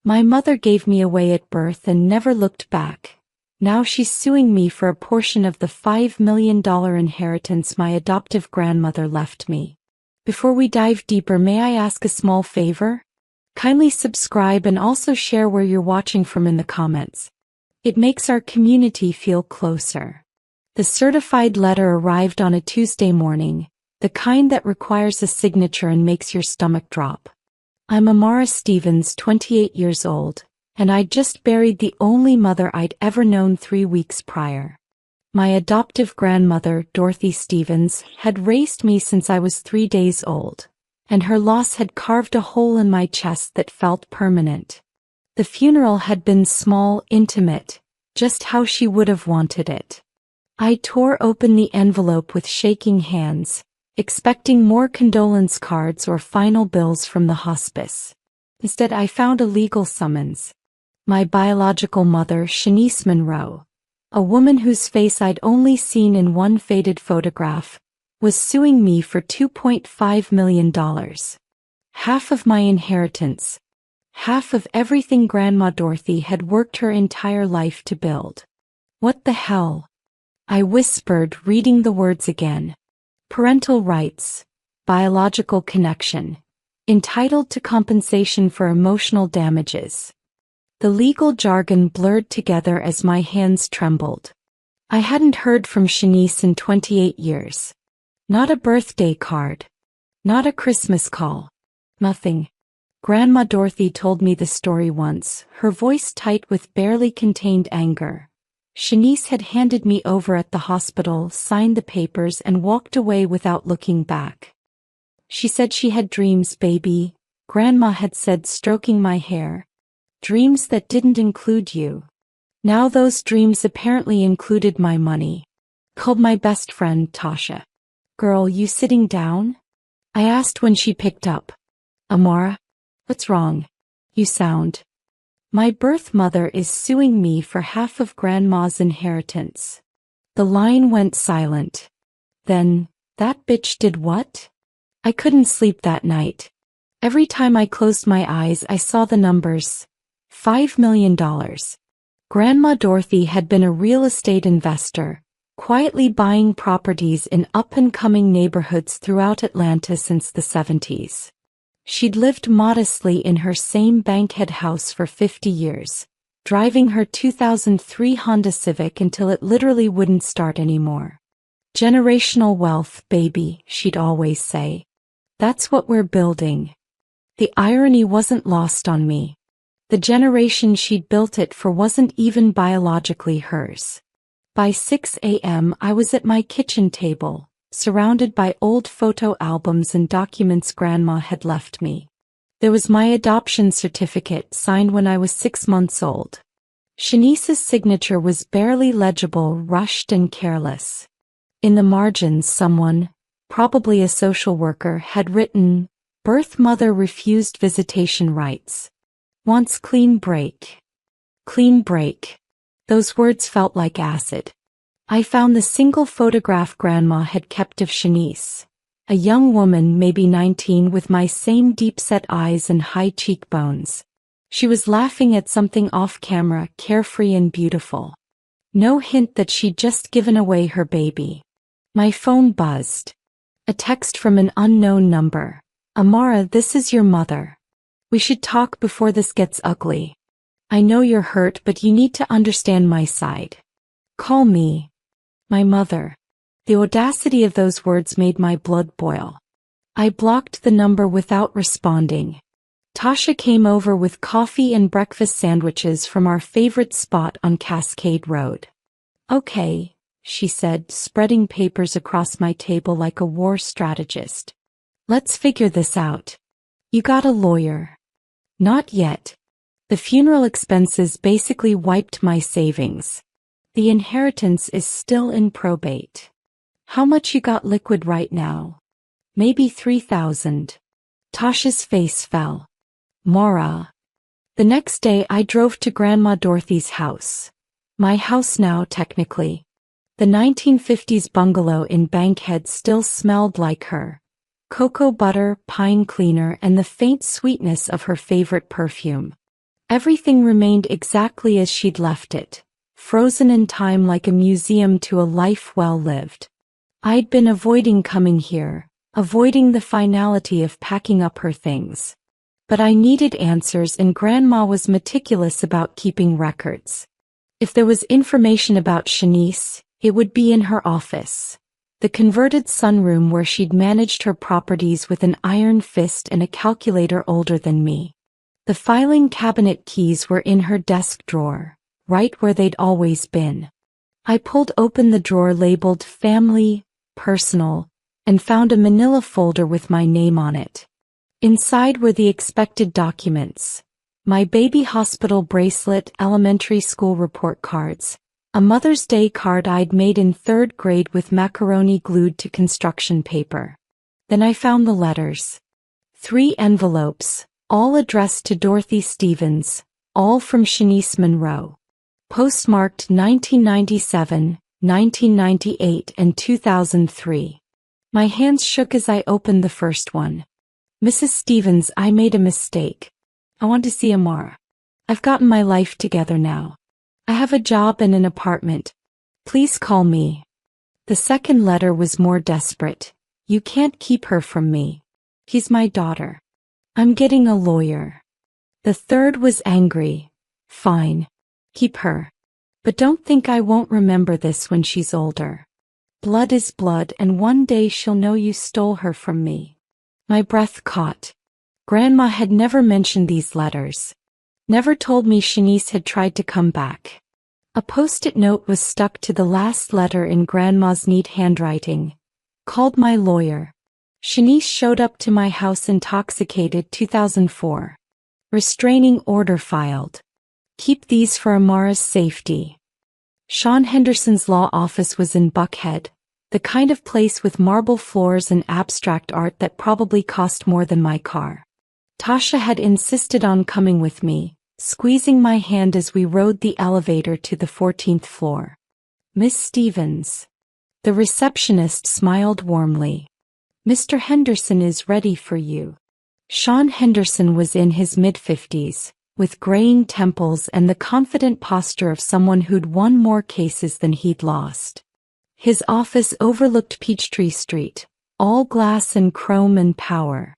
My mother gave me away at birth and never looked back. Now she's suing me for a portion of the $5 million inheritance my adoptive grandmother left me. Before we dive deeper, may I ask a small favor? Kindly subscribe and also share where you're watching from in the comments. It makes our community feel closer. The certified letter arrived on a Tuesday morning, the kind that requires a signature and makes your stomach drop. I'm Amara Stevens, 28 years old, and I'd just buried the only mother I'd ever known 3 weeks prior. My adoptive grandmother, Dorothy Stevens, had raised me since I was 3 days old, and her loss had carved a hole in my chest that felt permanent. The funeral had been small, intimate, just how she would have wanted it. I tore open the envelope with shaking hands, expecting more condolence cards or final bills from the hospice. Instead, I found a legal summons. My biological mother, Shanice Monroe, a woman whose face I'd only seen in one faded photograph, was suing me for $2.5 million. Half of my inheritance. Half of everything Grandma Dorothy had worked her entire life to build. What the hell? I whispered, reading the words again. Parental rights, biological connection, entitled to compensation for emotional damages. The legal jargon blurred together as my hands trembled. I hadn't heard from Shanice in 28 years. Not a birthday card. Not a Christmas call. Nothing. Grandma Dorothy told me the story once, her voice tight with barely contained anger. Shanice had handed me over at the hospital, signed the papers, and walked away without looking back. She said she had dreams, baby, Grandma had said, stroking my hair. Dreams that didn't include you. Now those dreams apparently included my money. Called my best friend, Tasha. Girl, you sitting down? I asked when she picked up. Amara? What's wrong? You sound. My birth mother is suing me for half of Grandma's inheritance. The line went silent. Then, that bitch did what? I couldn't sleep that night. Every time I closed my eyes, I saw the numbers. $5 million. Grandma Dorothy had been a real estate investor, quietly buying properties in up-and-coming neighborhoods throughout Atlanta since the 70s. She'd lived modestly in her same Bankhead house for 50 years, driving her 2003 Honda Civic until it literally wouldn't start anymore. Generational wealth, baby, she'd always say. That's what we're building. The irony wasn't lost on me. The generation she'd built it for wasn't even biologically hers. By 6 a.m. I was at my kitchen table, surrounded by old photo albums and documents Grandma had left me. There was my adoption certificate, signed when I was 6 months old. Shanice's signature was barely legible, rushed and careless. In the margins, someone, probably a social worker, had written, "Birth mother refused visitation rights. Wants clean break." Clean break. Those words felt like acid. I found the single photograph Grandma had kept of Shanice, a young woman, maybe 19, with my same deep-set eyes and high cheekbones. She was laughing at something off-camera, carefree and beautiful. No hint that she'd just given away her baby. My phone buzzed. A text from an unknown number. "Amara, this is your mother. We should talk before this gets ugly. I know you're hurt, but you need to understand my side. Call me." My mother. The audacity of those words made my blood boil. I blocked the number without responding. Tasha came over with coffee and breakfast sandwiches from our favorite spot on Cascade Road. "Okay," she said, spreading papers across my table like a war strategist. "Let's figure this out. You got a lawyer?" "Not yet. The funeral expenses basically wiped my savings. The inheritance is still in probate." "How much you got liquid right now?" "Maybe $3,000. Tasha's face fell. "Mara." The next day I drove to Grandma Dorothy's house. My house now, technically. The 1950s bungalow in Bankhead still smelled like her. Cocoa butter, pine cleaner, and the faint sweetness of her favorite perfume. Everything remained exactly as she'd left it, frozen in time like a museum to a life well lived. I'd been avoiding coming here, avoiding the finality of packing up her things. But I needed answers, and Grandma was meticulous about keeping records. If there was information about Shanice, it would be in her office. The converted sunroom where she'd managed her properties with an iron fist and a calculator older than me. The filing cabinet keys were in her desk drawer, right where they'd always been. I pulled open the drawer labeled Family, Personal, and found a manila folder with my name on it. Inside were the expected documents: my baby hospital bracelet, elementary school report cards, a Mother's Day card I'd made in 3rd grade with macaroni glued to construction paper. Then I found the letters. 3 envelopes, all addressed to Dorothy Stevens, all from Shanice Monroe. Postmarked 1997, 1998, and 2003. My hands shook as I opened the first one. Mrs. Stevens, I made a mistake. I want to see Amara. I've gotten my life together now. I have a job and an apartment. Please call me. The second letter was more desperate. You can't keep her from me. She's my daughter. I'm getting a lawyer. The third was angry. Fine. Keep her. But don't think I won't remember this when she's older. Blood is blood, and one day she'll know you stole her from me. My breath caught. Grandma had never mentioned these letters. Never told me Shanice had tried to come back. A post-it note was stuck to the last letter in Grandma's neat handwriting. Called my lawyer. Shanice showed up to my house intoxicated 2004. Restraining order filed. Keep these for Amara's safety. Sean Henderson's law office was in Buckhead, the kind of place with marble floors and abstract art that probably cost more than my car. Tasha had insisted on coming with me, squeezing my hand as we rode the elevator to the 14th floor. Miss Stevens. The receptionist smiled warmly. Mr. Henderson is ready for you. Sean Henderson was in his mid-50s, with graying temples and the confident posture of someone who'd won more cases than he'd lost. His office overlooked Peachtree Street, all glass and chrome and power.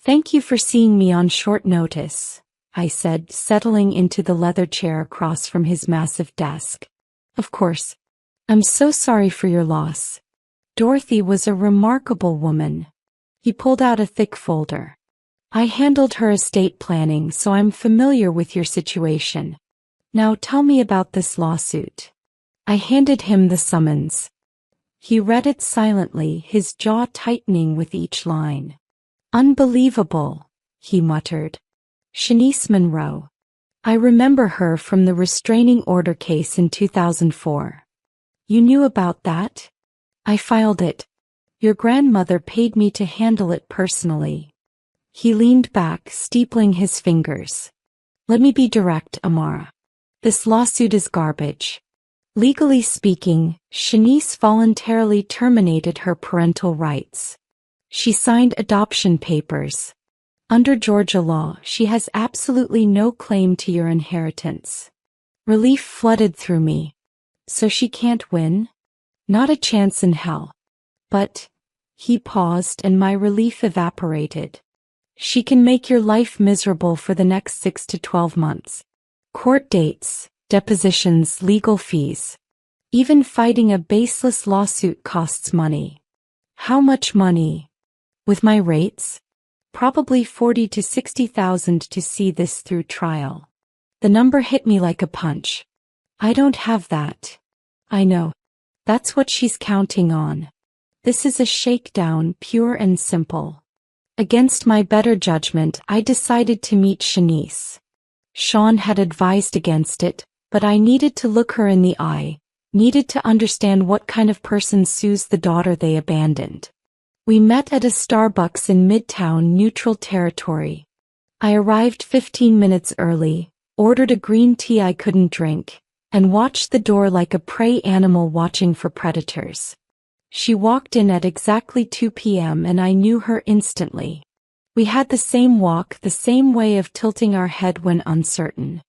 Thank you for seeing me on short notice, I said, settling into the leather chair across from his massive desk. Of course. I'm so sorry for your loss. Dorothy was a remarkable woman. He pulled out a thick folder. I handled her estate planning, so I'm familiar with your situation. Now tell me about this lawsuit. I handed him the summons. He read it silently, his jaw tightening with each line. Unbelievable, he muttered. Shanice Monroe. I remember her from the restraining order case in 2004. You knew about that? I filed it. Your grandmother paid me to handle it personally. He leaned back, steepling his fingers. Let me be direct, Amara. This lawsuit is garbage. Legally speaking, Shanice voluntarily terminated her parental rights. She signed adoption papers. Under Georgia law, she has absolutely no claim to your inheritance. Relief flooded through me. So she can't win? Not a chance in hell. But, he paused and my relief evaporated. She can make your life miserable for the next 6 to 12 months. Court dates, depositions, legal fees. Even fighting a baseless lawsuit costs money. How much money? With my rates? Probably $40,000 to $60,000 to see this through trial. The number hit me like a punch. I don't have that. I know. That's what she's counting on. This is a shakedown, pure and simple. Against my better judgment, I decided to meet Shanice. Sean had advised against it, but I needed to look her in the eye, needed to understand what kind of person sues the daughter they abandoned. We met at a Starbucks in Midtown, Neutral Territory. I arrived 15 minutes early, ordered a green tea I couldn't drink, and watched the door like a prey animal watching for predators. She walked in at exactly 2 p.m. and I knew her instantly. We had the same walk, the same way of tilting our head when uncertain.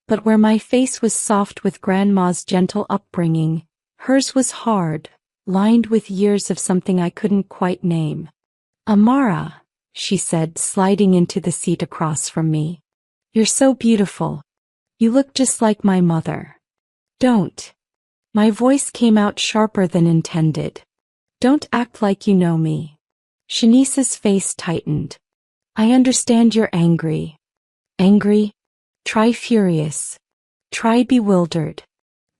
But where my face was soft with Grandma's gentle upbringing, hers was hard, lined with years of something I couldn't quite name. "Amara," she said, sliding into the seat across from me. "You're so beautiful. You look just like my mother." "Don't." My voice came out sharper than intended. "Don't act like you know me." Shanice's face tightened. "I understand you're angry." "Angry? Try furious. Try bewildered.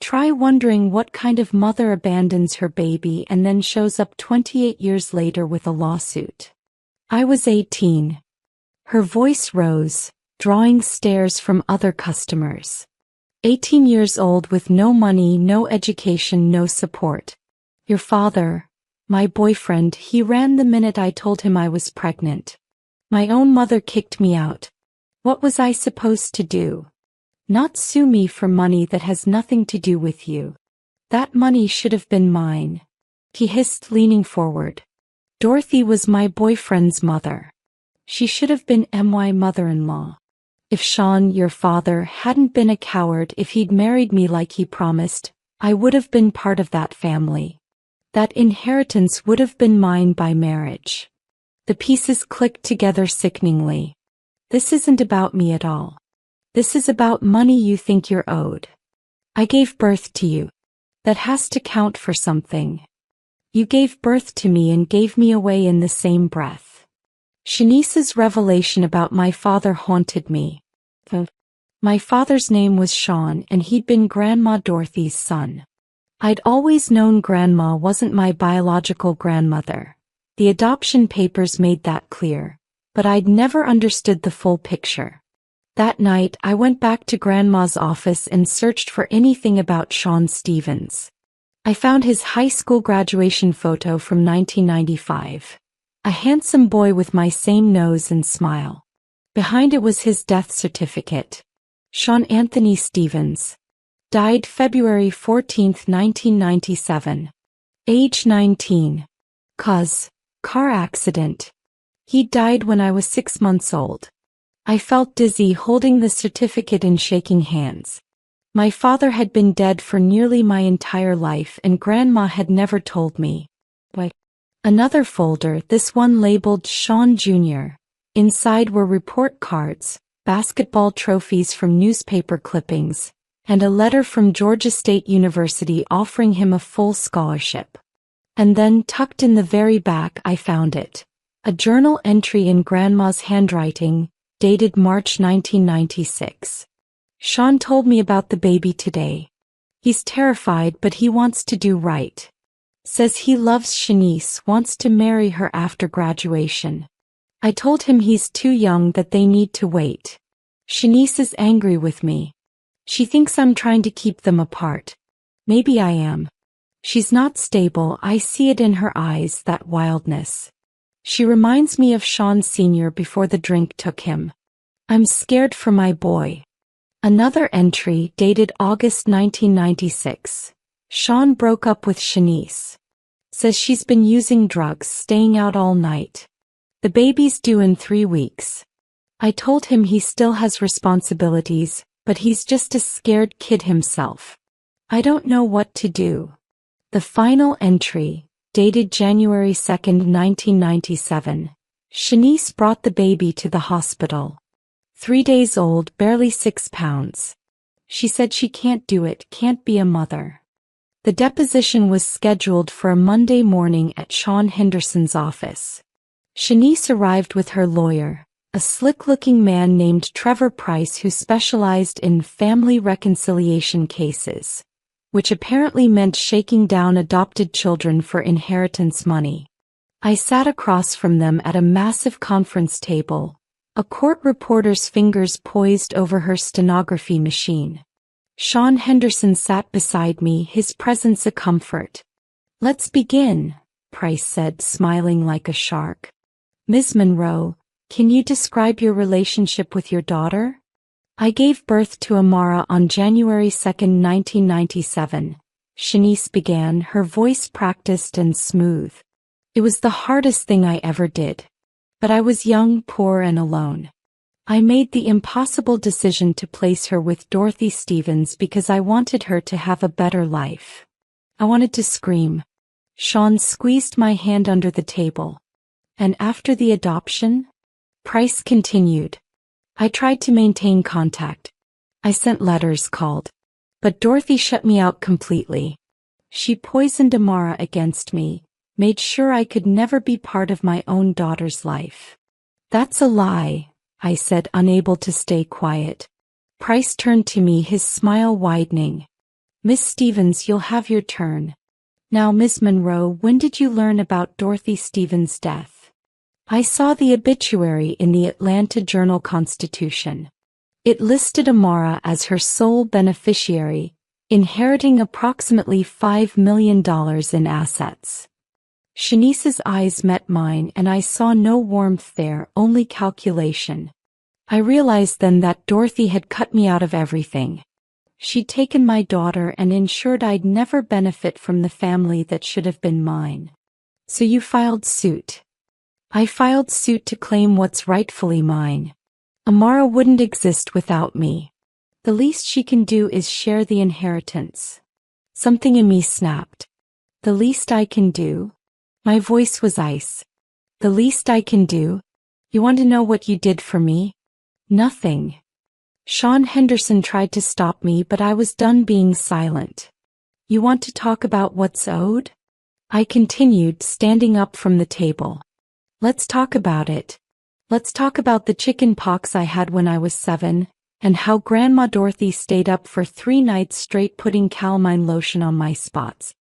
Try wondering what kind of mother abandons her baby and then shows up 28 years later with a lawsuit." I was 18. Her voice rose, drawing stares from other customers. 18 years old with no money, no education, no support. "Your father, my boyfriend, he ran the minute I told him I was pregnant. My own mother kicked me out. What was I supposed to do? Not sue me for money that has nothing to do with you. That money should have been mine," he hissed, leaning forward. "Dorothy was my boyfriend's mother. She should have been my mother-in-law. If Sean, your father, hadn't been a coward, if he'd married me like he promised, I would have been part of that family. That inheritance would have been mine by marriage." The pieces clicked together sickeningly. "This isn't about me at all. This is about money you think you're owed. I gave birth to you. That has to count for something. You gave birth to me and gave me away in the same breath." Shanice's revelation about my father haunted me. My father's name was Sean and he'd been Grandma Dorothy's son. I'd always known Grandma wasn't my biological grandmother. The adoption papers made that clear, but I'd never understood the full picture. That night I went back to Grandma's office and searched for anything about Sean Stevens. I found his high school graduation photo from 1995. A handsome boy with my same nose and smile. Behind it was his death certificate. Sean Anthony Stevens. Died February 14, 1997. Age 19. Cause: car accident. He died when I was 6 months old. I felt dizzy holding the certificate and shaking hands. My father had been dead for nearly my entire life and Grandma had never told me. But another folder, this one labeled Sean Jr. Inside were report cards, basketball trophies from newspaper clippings, and a letter from Georgia State University offering him a full scholarship. And then, tucked in the very back, I found it. A journal entry in Grandma's handwriting, dated March 1996. "Sean told me about the baby today. He's terrified but he wants to do right. Says he loves Shanice, wants to marry her after graduation. I told him he's too young, that they need to wait. Shanice is angry with me. She thinks I'm trying to keep them apart. Maybe I am. She's not stable, I see it in her eyes, that wildness. She reminds me of Sean Sr. before the drink took him. I'm scared for my boy." Another entry, dated August 1996. "Sean broke up with Shanice. Says she's been using drugs, staying out all night. The baby's due in 3 weeks. I told him he still has responsibilities, but he's just a scared kid himself. I don't know what to do." The final entry, dated January 2, 1997. "Shanice brought the baby to the hospital. 3 days old, barely 6 pounds. She said she can't do it, can't be a mother." The deposition was scheduled for a Monday morning at Sean Henderson's office. Shanice arrived with her lawyer, a slick-looking man named Trevor Price who specialized in family reconciliation cases, which apparently meant shaking down adopted children for inheritance money. I sat across from them at a massive conference table, a court reporter's fingers poised over her stenography machine. Sean Henderson sat beside me, his presence a comfort. "Let's begin," Price said, smiling like a shark. "Ms. Monroe, can you describe your relationship with your daughter?" "I gave birth to Amara on January 2, 1997, Shanice began, her voice practiced and smooth. "It was the hardest thing I ever did. But I was young, poor, and alone. I made the impossible decision to place her with Dorothy Stevens because I wanted her to have a better life. I wanted to scream. Sean squeezed my hand under the table. And after the adoption? Price continued. I tried to maintain contact. I sent letters, called. But Dorothy shut me out completely. She poisoned Amara against me, made sure I could never be part of my own daughter's life. That's a lie, I said, unable to stay quiet. Price turned to me, his smile widening. Miss Stevens, you'll have your turn. Now, Miss Monroe, when did you learn about Dorothy Stevens' death? I saw the obituary in the Atlanta Journal-Constitution. It listed Amara as her sole beneficiary, inheriting approximately $5 million in assets. Shanice's eyes met mine and I saw no warmth there, only calculation. I realized then that Dorothy had cut me out of everything. She'd taken my daughter and ensured I'd never benefit from the family that should have been mine. So you filed suit. I filed suit to claim what's rightfully mine. Amara wouldn't exist without me. The least she can do is share the inheritance. Something in me snapped. The least I can do? My voice was ice. The least I can do? You want to know what you did for me? Nothing. Sean Henderson tried to stop me, but I was done being silent. You want to talk about what's owed? I continued, standing up from the table. Let's talk about it. Let's talk about the chicken pox I had when I was 7, and how Grandma Dorothy stayed up for 3 nights straight putting calamine lotion on my spots.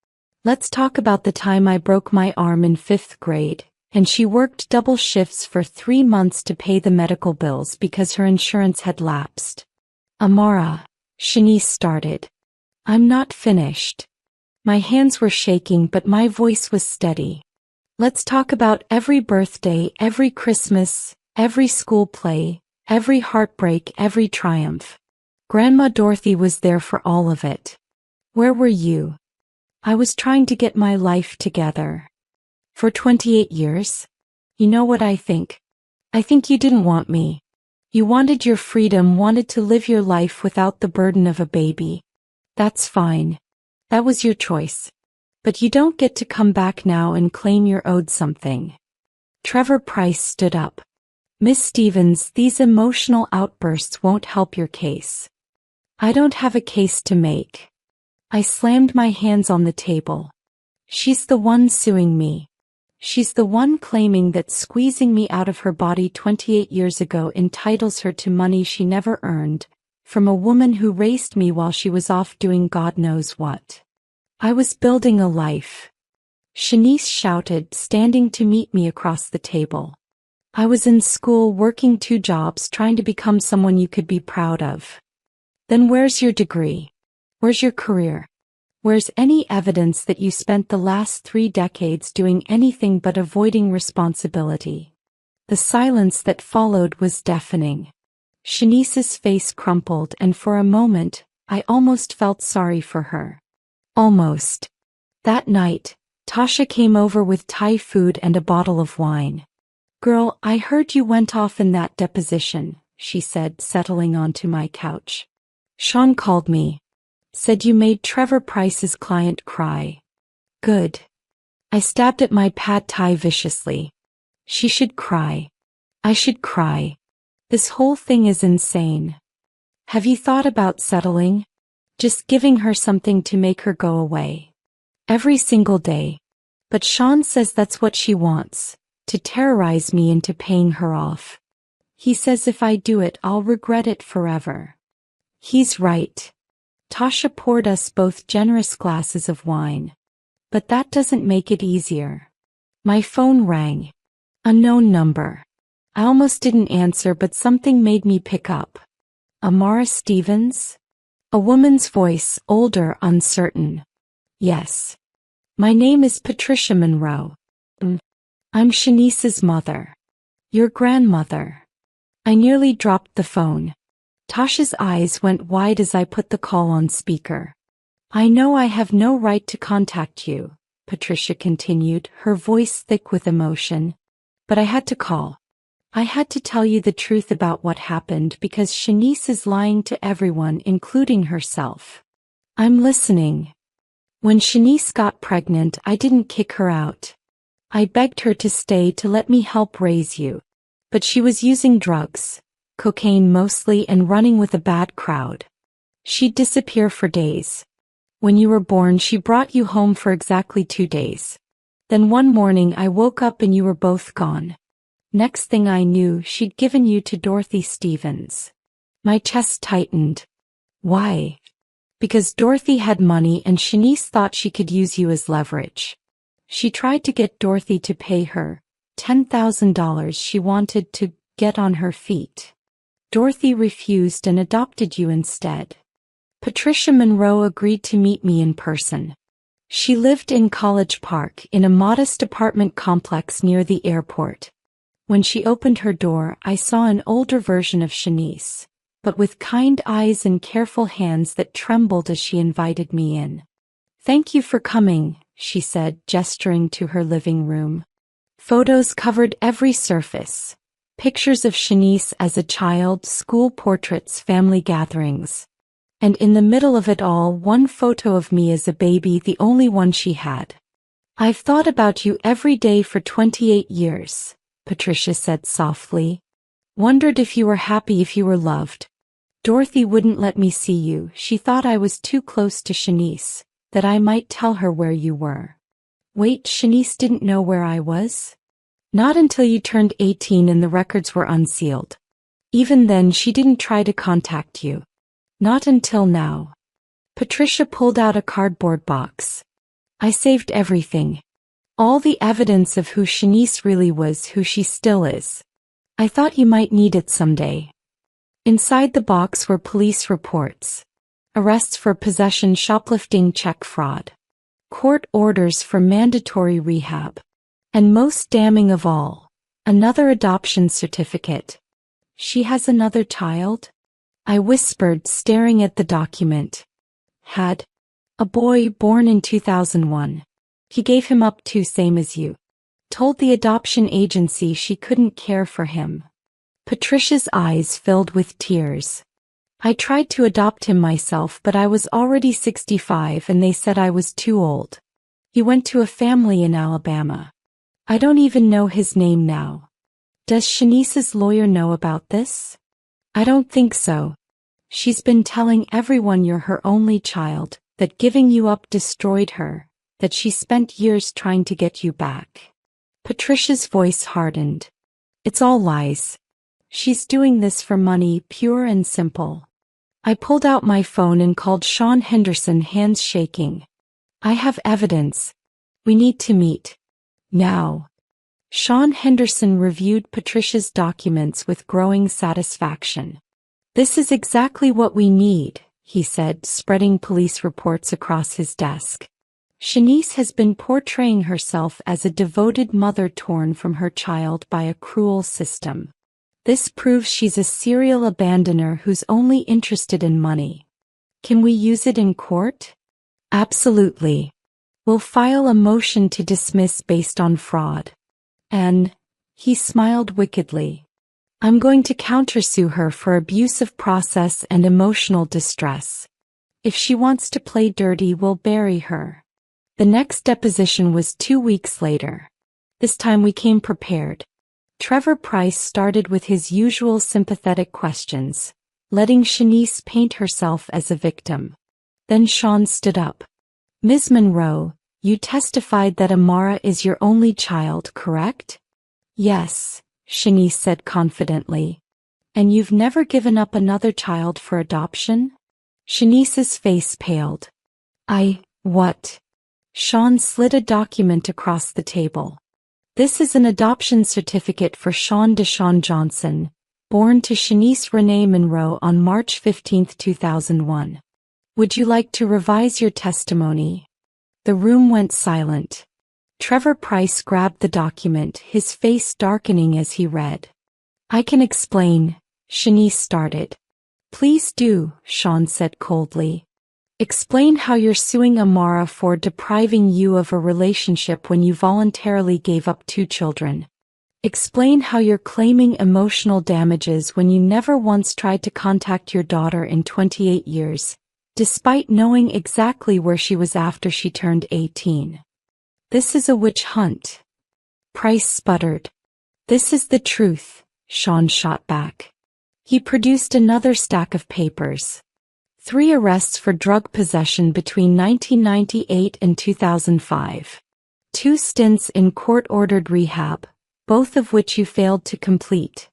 Let's talk about the time I broke my arm in 5th grade, and she worked double shifts for 3 months to pay the medical bills because her insurance had lapsed. Amara, Shanice started. I'm not finished. My hands were shaking, but my voice was steady. Let's talk about every birthday, every Christmas, every school play, every heartbreak, every triumph. Grandma Dorothy was there for all of it. Where were you? I was trying to get my life together. For 28 years? You know what I think? I think you didn't want me. You wanted your freedom, wanted to live your life without the burden of a baby. That's fine. That was your choice. But you don't get to come back now and claim you're owed something. Trevor Price stood up. Miss Stevens, these emotional outbursts won't help your case. I don't have a case to make. I slammed my hands on the table. She's the one suing me. She's the one claiming that squeezing me out of her body 28 years ago entitles her to money she never earned, from a woman who raised me while she was off doing God knows what. I was building a life. Shanice shouted, standing to meet me across the table. I was in school working 2 jobs trying to become someone you could be proud of. Then where's your degree? Where's your career? Where's any evidence that you spent the last 3 decades doing anything but avoiding responsibility? The silence that followed was deafening. Shanice's face crumpled, and for a moment, I almost felt sorry for her. Almost. That night, Tasha came over with Thai food and a bottle of wine. Girl, I heard you went off in that deposition, she said, settling onto my couch. Sean called me. Said you made Trevor Price's client cry. Good. I stabbed at my pad thai viciously. She should cry. I should cry. This whole thing is insane. Have you thought about settling? Just giving her something to make her go away. Every single day. But Sean says that's what she wants, to terrorize me into paying her off. He says if I do it, I'll regret it forever. He's right. Tasha poured us both generous glasses of wine. But that doesn't make it easier. My phone rang. Unknown number. I almost didn't answer, but something made me pick up. Amara Stevens? A woman's voice, older, uncertain. Yes. My name is Patricia Monroe. I'm Shanice's mother. Your grandmother. I nearly dropped the phone. Tasha's eyes went wide as I put the call on speaker. I know I have no right to contact you, Patricia continued, her voice thick with emotion. But I had to call. I had to tell you the truth about what happened because Shanice is lying to everyone, including herself. I'm listening. When Shanice got pregnant, I didn't kick her out. I begged her to stay to let me help raise you. But she was using drugs, cocaine mostly, and running with a bad crowd. She'd disappear for days. When you were born, she brought you home for exactly 2 days. Then one morning I woke up and you were both gone. Next thing I knew, she'd given you to Dorothy Stevens. My chest tightened. Why? Because Dorothy had money and Shanice thought she could use you as leverage. She tried to get Dorothy to pay her $10,000 she wanted to get on her feet. Dorothy refused and adopted you instead. Patricia Monroe agreed to meet me in person. She lived in College Park in a modest apartment complex near the airport. When she opened her door, I saw an older version of Shanice, but with kind eyes and careful hands that trembled as she invited me in. Thank you for coming, she said, gesturing to her living room. Photos covered every surface. Pictures of Shanice as a child, school portraits, family gatherings. And in the middle of it all, one photo of me as a baby, the only one she had. I've thought about you every day for 28 years, Patricia said softly. Wondered if you were happy, if you were loved. Dorothy wouldn't let me see you. She thought I was too close to Shanice, that I might tell her where you were. Wait, Shanice didn't know where I was? Not until you turned 18 and the records were unsealed. Even then, she didn't try to contact you. Not until now. Patricia pulled out a cardboard box. I saved everything. All the evidence of who Shanice really was, who she still is. I thought you might need it someday. Inside the box were police reports. Arrests for possession, shoplifting, check fraud. Court orders for mandatory rehab. And most damning of all, another adoption certificate. She has another child? I whispered, staring at the document. Had. A boy born in 2001. He gave him up too, same as you. Told the adoption agency she couldn't care for him. Patricia's eyes filled with tears. I tried to adopt him myself, but I was already 65 and they said I was too old. He went to a family in Alabama. I don't even know his name now. Does Shanice's lawyer know about this? I don't think so. She's been telling everyone you're her only child, that giving you up destroyed her, that she spent years trying to get you back. Patricia's voice hardened. It's all lies. She's doing this for money, pure and simple. I pulled out my phone and called Sean Henderson, hands shaking. I have evidence. We need to meet. Now. Sean Henderson reviewed Patricia's documents with growing satisfaction. This is exactly what we need, he said, spreading police reports across his desk. Shanice has been portraying herself as a devoted mother torn from her child by a cruel system. This proves she's a serial abandoner who's only interested in money. Can we use it in court? Absolutely. We'll file a motion to dismiss based on fraud. And, he smiled wickedly. I'm going to countersue her for abuse of process and emotional distress. If she wants to play dirty, we'll bury her. The next deposition was 2 weeks later. This time we came prepared. Trevor Price started with his usual sympathetic questions, letting Shanice paint herself as a victim. Then Sean stood up. Ms. Monroe, you testified that Amara is your only child, correct? Yes, Shanice said confidently. And you've never given up another child for adoption? Shanice's face paled. What? Sean slid a document across the table. This is an adoption certificate for Sean Deshawn Johnson, born to Shanice Renee Monroe on March 15, 2001. Would you like to revise your testimony? The room went silent. Trevor Price grabbed the document, his face darkening as he read. I can explain, Shanice started. Please do, Sean said coldly. Explain how you're suing Amara for depriving you of a relationship when you voluntarily gave up 2 children. Explain how you're claiming emotional damages when you never once tried to contact your daughter in 28 years, despite knowing exactly where she was after she turned 18. This is a witch hunt. Price sputtered. This is the truth, Sean shot back. He produced another stack of papers. 3 arrests for drug possession between 1998 and 2005. 2 stints in court-ordered rehab, both of which you failed to complete.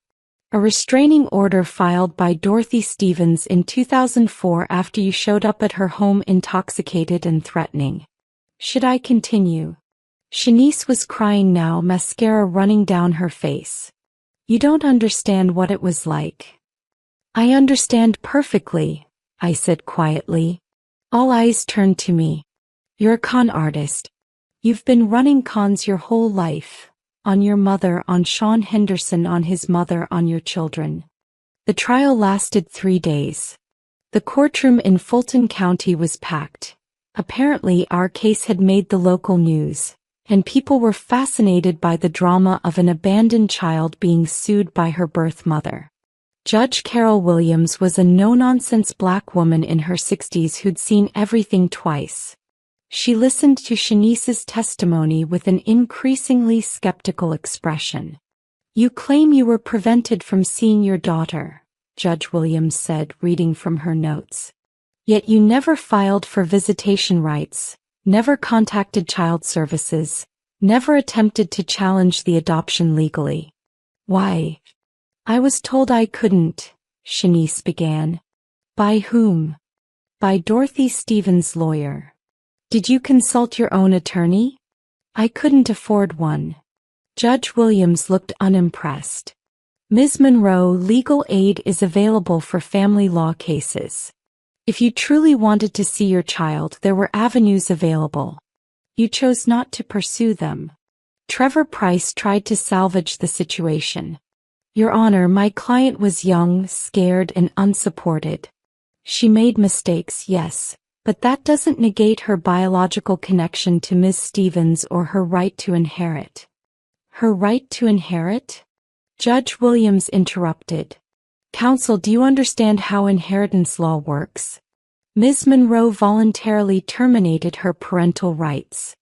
A restraining order filed by Dorothy Stevens in 2004 after you showed up at her home intoxicated and threatening. Should I continue? Shanice was crying now, mascara running down her face. You don't understand what it was like. I understand perfectly, I said quietly. All eyes turned to me. You're a con artist. You've been running cons your whole life. On your mother, on Sean Henderson, on his mother, on your children. The trial lasted 3 days. The courtroom in Fulton County was packed. Apparently our case had made the local news, and people were fascinated by the drama of an abandoned child being sued by her birth mother. Judge Carol Williams was a no-nonsense black woman in her 60s who'd seen everything twice. She listened to Shanice's testimony with an increasingly skeptical expression. You claim you were prevented from seeing your daughter, Judge Williams said, reading from her notes. Yet you never filed for visitation rights, never contacted child services, never attempted to challenge the adoption legally. Why? I was told I couldn't, Shanice began. By whom? By Dorothy Stevens' lawyer. Did you consult your own attorney? I couldn't afford one. Judge Williams looked unimpressed. Ms. Monroe, legal aid is available for family law cases. If you truly wanted to see your child, there were avenues available. You chose not to pursue them. Trevor Price tried to salvage the situation. Your Honor, my client was young, scared, and unsupported. She made mistakes, yes. But that doesn't negate her biological connection to Ms. Stevens or her right to inherit. Her right to inherit? Judge Williams interrupted. Counsel, do you understand how inheritance law works? Ms. Monroe voluntarily terminated her parental rights.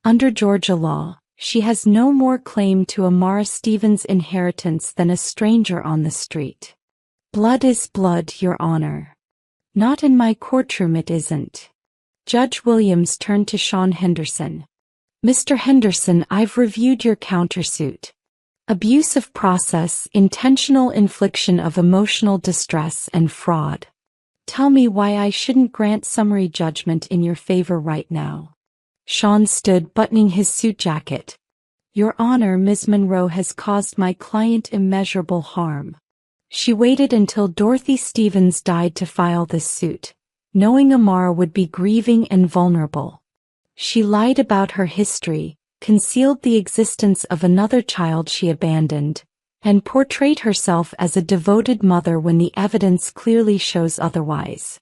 Under Georgia law, she has no more claim to Amara Stevens' inheritance than a stranger on the street. Blood is blood, Your Honor. Not in my courtroom it isn't. Judge Williams turned to Sean Henderson. Mr. Henderson, I've reviewed your countersuit. Abuse of process, intentional infliction of emotional distress, and fraud. Tell me why I shouldn't grant summary judgment in your favor right now. Sean stood, buttoning his suit jacket. Your Honor, Ms. Monroe has caused my client immeasurable harm. She waited until Dorothy Stevens died to file this suit, knowing Amara would be grieving and vulnerable. She lied about her history, concealed the existence of another child she abandoned, and portrayed herself as a devoted mother when the evidence clearly shows otherwise.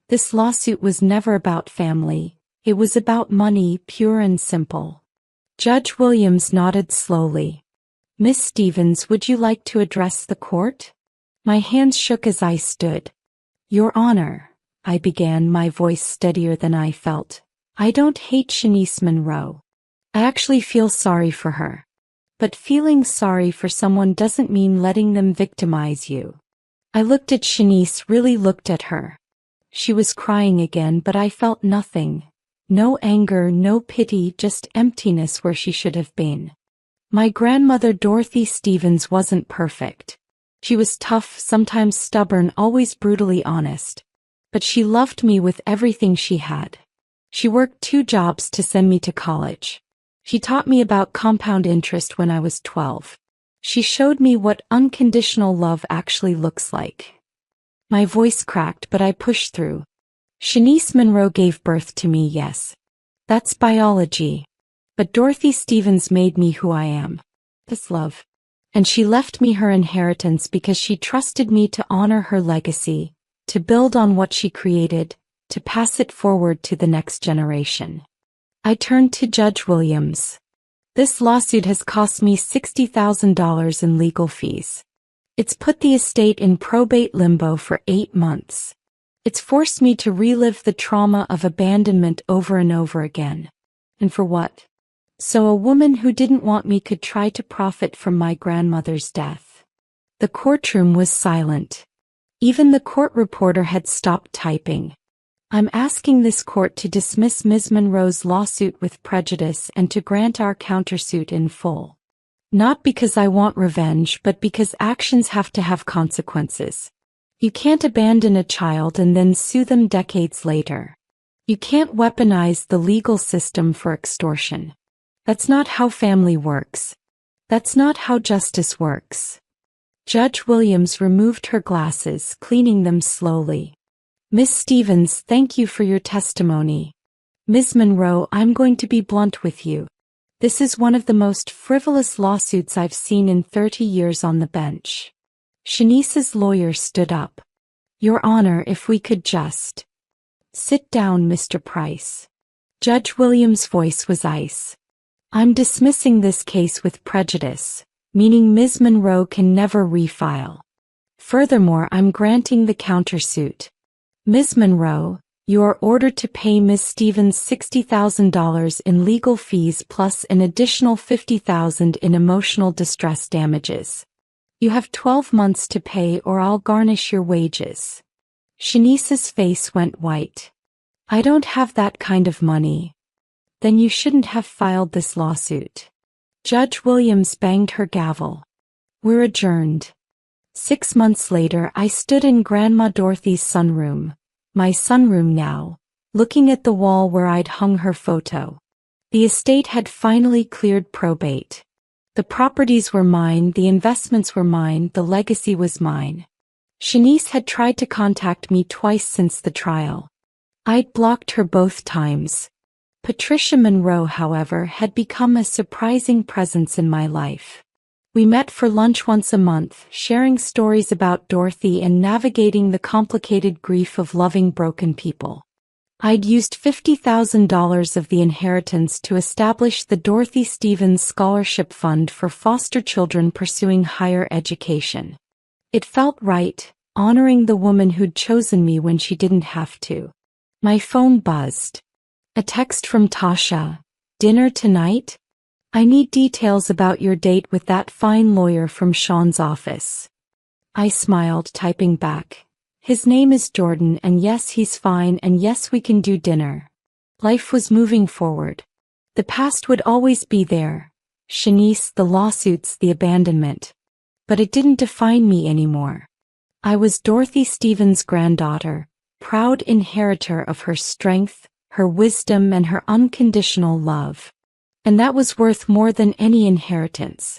This lawsuit was never about family, it was about money, pure and simple. Judge Williams nodded slowly. Miss Stevens, would you like to address the court? My hands shook as I stood. Your Honor, I began, my voice steadier than I felt. I don't hate Shanice Monroe. I actually feel sorry for her. But feeling sorry for someone doesn't mean letting them victimize you. I looked at Shanice, really looked at her. She was crying again, but I felt nothing. No anger, no pity, just emptiness where she should have been. My grandmother Dorothy Stevens wasn't perfect. She was tough, sometimes stubborn, always brutally honest. But she loved me with everything she had. She worked 2 jobs to send me to college. She taught me about compound interest when I was 12. She showed me what unconditional love actually looks like. My voice cracked, but I pushed through. Shanice Monroe gave birth to me, yes. That's biology. But Dorothy Stevens made me who I am. That's love. And she left me her inheritance because she trusted me to honor her legacy, to build on what she created, to pass it forward to the next generation. I turned to Judge Williams. This lawsuit has cost me $60,000 in legal fees. It's put the estate in probate limbo for 8 months. It's forced me to relive the trauma of abandonment over and over again. And for what? So a woman who didn't want me could try to profit from my grandmother's death. The courtroom was silent. Even the court reporter had stopped typing. I'm asking this court to dismiss Ms. Monroe's lawsuit with prejudice and to grant our countersuit in full. Not because I want revenge, but because actions have to have consequences. You can't abandon a child and then sue them decades later. You can't weaponize the legal system for extortion. That's not how family works. That's not how justice works. Judge Williams removed her glasses, cleaning them slowly. Miss Stevens, thank you for your testimony. Ms. Monroe, I'm going to be blunt with you. This is one of the most frivolous lawsuits I've seen in 30 years on the bench. Shanice's lawyer stood up. Your Honor, if we could just... Sit down, Mr. Price. Judge Williams' voice was ice. I'm dismissing this case with prejudice, meaning Ms. Monroe can never refile. Furthermore, I'm granting the countersuit. Ms. Monroe, you are ordered to pay Ms. Stevens $60,000 in legal fees plus an additional $50,000 in emotional distress damages. You have 12 months to pay or I'll garnish your wages. Shanice's face went white. I don't have that kind of money. Then you shouldn't have filed this lawsuit. Judge Williams banged her gavel. We're adjourned. 6 months later, I stood in Grandma Dorothy's sunroom, my sunroom now, looking at the wall where I'd hung her photo. The estate had finally cleared probate. The properties were mine, the investments were mine, the legacy was mine. Shanice had tried to contact me twice since the trial. I'd blocked her both times. Patricia Monroe, however, had become a surprising presence in my life. We met for lunch once a month, sharing stories about Dorothy and navigating the complicated grief of loving broken people. I'd used $50,000 of the inheritance to establish the Dorothy Stevens Scholarship Fund for foster children pursuing higher education. It felt right, honoring the woman who'd chosen me when she didn't have to. My phone buzzed. A text from Tasha. Dinner tonight? I need details about your date with that fine lawyer from Sean's office. I smiled, typing back. His name is Jordan, and yes, he's fine, and yes, we can do dinner. Life was moving forward. The past would always be there. Shanice, the lawsuits, the abandonment. But it didn't define me anymore. I was Dorothy Stevens' granddaughter, proud inheritor of her strength, her wisdom, and her unconditional love. And that was worth more than any inheritance.